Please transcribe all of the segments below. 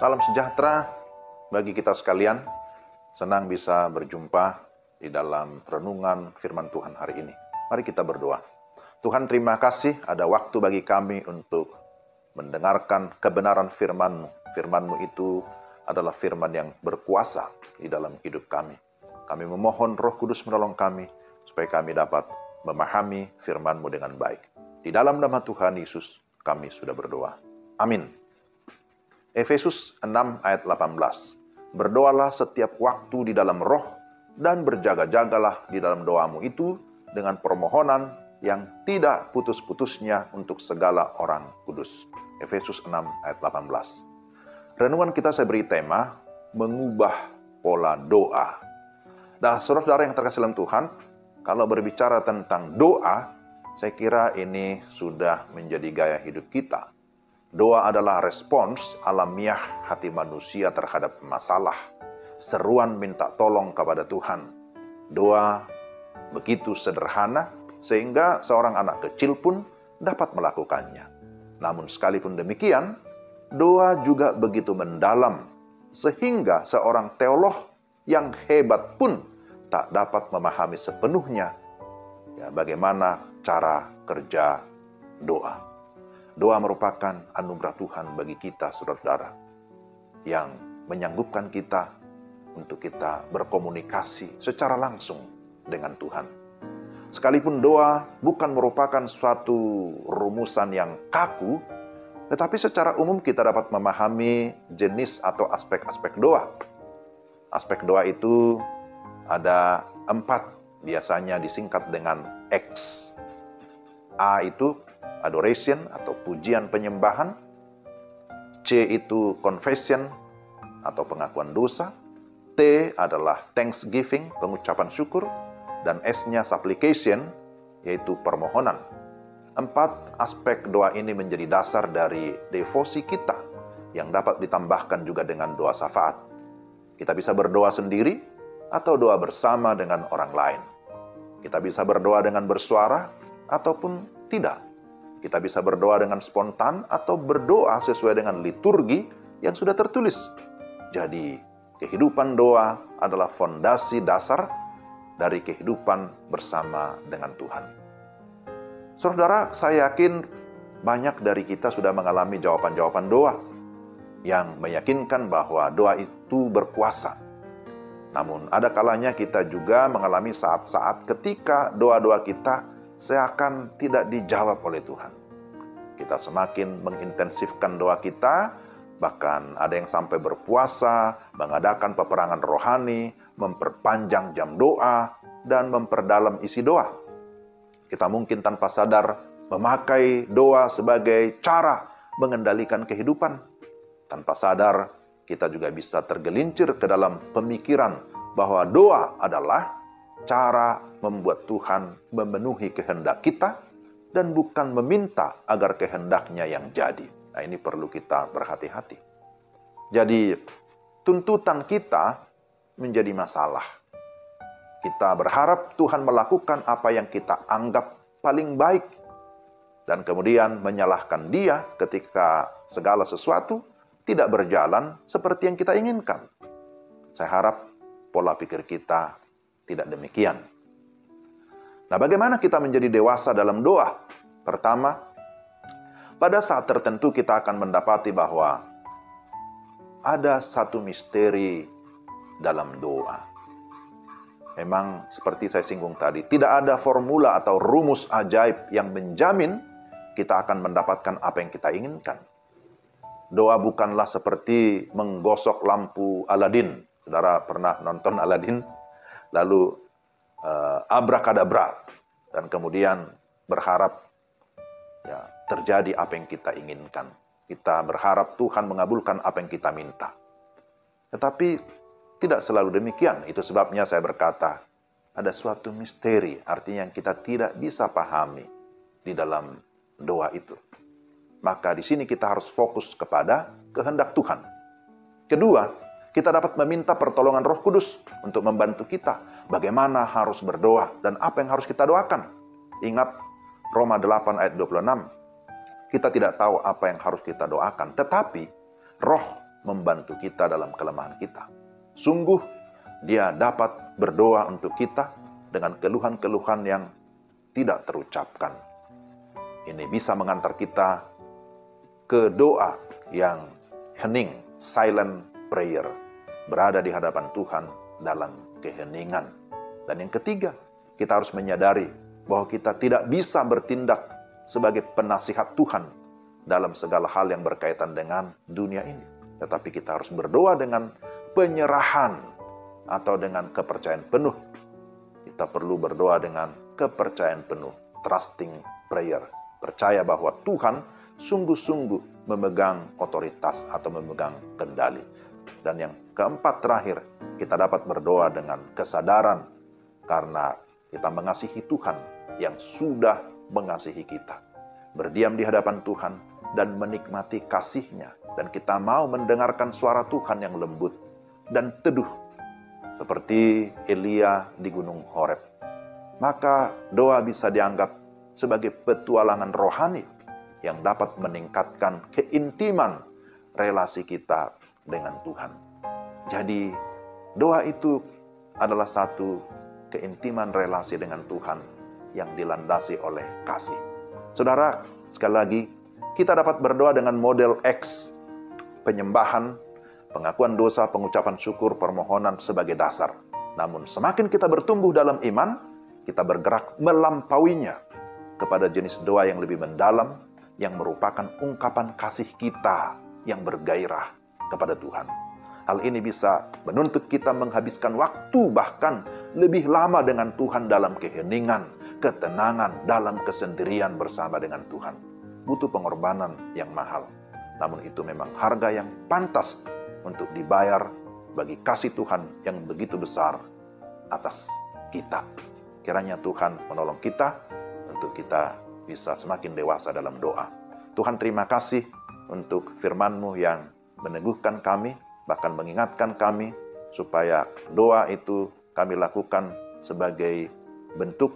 Salam sejahtera bagi kita sekalian. Senang bisa berjumpa di dalam renungan firman Tuhan hari ini. Mari kita berdoa. Tuhan, terima kasih ada waktu bagi kami untuk mendengarkan kebenaran firman-Mu. Firman-Mu itu adalah firman yang berkuasa di dalam hidup kami. Kami memohon Roh Kudus menolong kami supaya kami dapat memahami firman-Mu dengan baik. Di dalam nama Tuhan Yesus kami sudah berdoa. Amin. Efesus 6 ayat 18. Berdoalah setiap waktu di dalam roh dan berjaga-jagalah di dalam doamu itu dengan permohonan yang tidak putus-putusnya untuk segala orang kudus. Efesus 6 ayat 18. Renungan kita saya beri tema mengubah pola doa. Nah, saudara-saudara yang terkasih dalam Tuhan, kalau berbicara tentang doa, saya kira ini sudah menjadi gaya hidup kita. Doa adalah respons alamiah hati manusia terhadap masalah. Seruan minta tolong kepada Tuhan. Doa begitu sederhana sehingga seorang anak kecil pun dapat melakukannya. Namun sekalipun demikian, doa juga begitu mendalam sehingga seorang teolog yang hebat pun tak dapat memahami sepenuhnya bagaimana cara kerja doa. Doa merupakan anugerah Tuhan bagi kita, saudara-saudara, yang menyanggupkan kita untuk kita berkomunikasi secara langsung dengan Tuhan. Sekalipun doa bukan merupakan suatu rumusan yang kaku, tetapi secara umum kita dapat memahami jenis atau aspek-aspek doa. Aspek doa itu ada 4, biasanya disingkat dengan X. A itu adoration atau pujian penyembahan. C itu confession atau pengakuan dosa. T adalah thanksgiving, pengucapan syukur. Dan S-nya supplication, yaitu permohonan. 4 aspek doa ini menjadi dasar dari devosi kita yang dapat ditambahkan juga dengan doa syafaat. Kita bisa berdoa sendiri atau doa bersama dengan orang lain. Kita bisa berdoa dengan bersuara ataupun tidak. Kita bisa berdoa dengan spontan atau berdoa sesuai dengan liturgi yang sudah tertulis. Jadi, kehidupan doa adalah fondasi dasar dari kehidupan bersama dengan Tuhan. Saudara, saya yakin banyak dari kita sudah mengalami jawaban-jawaban doa yang meyakinkan bahwa doa itu berkuasa. Namun, ada kalanya kita juga mengalami saat-saat ketika doa-doa kita seakan tidak dijawab oleh Tuhan. Kita semakin mengintensifkan doa kita, bahkan ada yang sampai berpuasa, mengadakan peperangan rohani, memperpanjang jam doa, dan memperdalam isi doa. Kita mungkin tanpa sadar memakai doa sebagai cara mengendalikan kehidupan. Tanpa sadar, kita juga bisa tergelincir ke dalam pemikiran bahwa doa adalah cara membuat Tuhan memenuhi kehendak kita dan bukan meminta agar kehendaknya yang jadi. Nah, ini perlu kita berhati-hati. Jadi, tuntutan kita menjadi masalah. Kita berharap Tuhan melakukan apa yang kita anggap paling baik dan kemudian menyalahkan Dia ketika segala sesuatu tidak berjalan seperti yang kita inginkan. Saya harap pola pikir kita tidak demikian. Nah, bagaimana kita menjadi dewasa dalam doa? Pertama, pada saat tertentu kita akan mendapati bahwa ada satu misteri dalam doa. Memang seperti saya singgung tadi, tidak ada formula atau rumus ajaib yang menjamin kita akan mendapatkan apa yang kita inginkan. Doa bukanlah seperti menggosok lampu Aladin. Saudara pernah nonton Aladin? Lalu abrakadabra dan kemudian berharap terjadi apa yang kita inginkan. Kita berharap Tuhan mengabulkan apa yang kita minta. Tetapi tidak selalu demikian. Itu sebabnya saya berkata ada suatu misteri, artinya yang kita tidak bisa pahami di dalam doa itu. Maka di sini kita harus fokus kepada kehendak Tuhan. Kedua, kita dapat meminta pertolongan Roh Kudus untuk membantu kita bagaimana harus berdoa dan apa yang harus kita doakan. Ingat Roma 8 ayat 26. Kita tidak tahu apa yang harus kita doakan, tetapi Roh membantu kita dalam kelemahan kita. Sungguh, Dia dapat berdoa untuk kita dengan keluhan-keluhan yang tidak terucapkan. Ini bisa mengantar kita ke doa yang hening, silent prayer, berada di hadapan Tuhan dalam keheningan. Dan yang ketiga, kita harus menyadari bahwa kita tidak bisa bertindak sebagai penasihat Tuhan dalam segala hal yang berkaitan dengan dunia ini. Tetapi kita harus berdoa dengan penyerahan atau dengan kepercayaan penuh. Kita perlu berdoa dengan kepercayaan penuh, trusting prayer. Percaya bahwa Tuhan sungguh-sungguh memegang otoritas atau memegang kendali. Dan yang keempat terakhir, kita dapat berdoa dengan kesadaran karena kita mengasihi Tuhan yang sudah mengasihi kita. Berdiam di hadapan Tuhan dan menikmati kasih-Nya. Dan kita mau mendengarkan suara Tuhan yang lembut dan teduh seperti Elia di Gunung Horeb. Maka doa bisa dianggap sebagai petualangan rohani yang dapat meningkatkan keintiman relasi kita dengan Tuhan. Jadi doa itu adalah satu keintiman relasi dengan Tuhan yang dilandasi oleh kasih. Saudara, sekali lagi, kita dapat berdoa dengan model X, penyembahan, pengakuan dosa, pengucapan syukur, permohonan sebagai dasar. Namun semakin kita bertumbuh dalam iman, kita bergerak melampauinya kepada jenis doa yang lebih mendalam, yang merupakan ungkapan kasih kita yang bergairah kepada Tuhan. Hal ini bisa menuntut kita menghabiskan waktu bahkan lebih lama dengan Tuhan dalam keheningan, ketenangan, dalam kesendirian bersama dengan Tuhan. Butuh pengorbanan yang mahal. Namun itu memang harga yang pantas untuk dibayar bagi kasih Tuhan yang begitu besar atas kita. Kiranya Tuhan menolong kita untuk kita bisa semakin dewasa dalam doa. Tuhan, terima kasih untuk firman-Mu yang meneguhkan kami, bahkan mengingatkan kami, supaya doa itu kami lakukan sebagai bentuk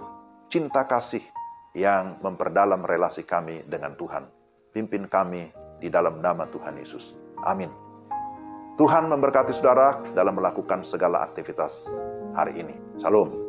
cinta kasih yang memperdalam relasi kami dengan Tuhan. Pimpin kami di dalam nama Tuhan Yesus. Amin. Tuhan memberkati saudara dalam melakukan segala aktivitas hari ini. Shalom.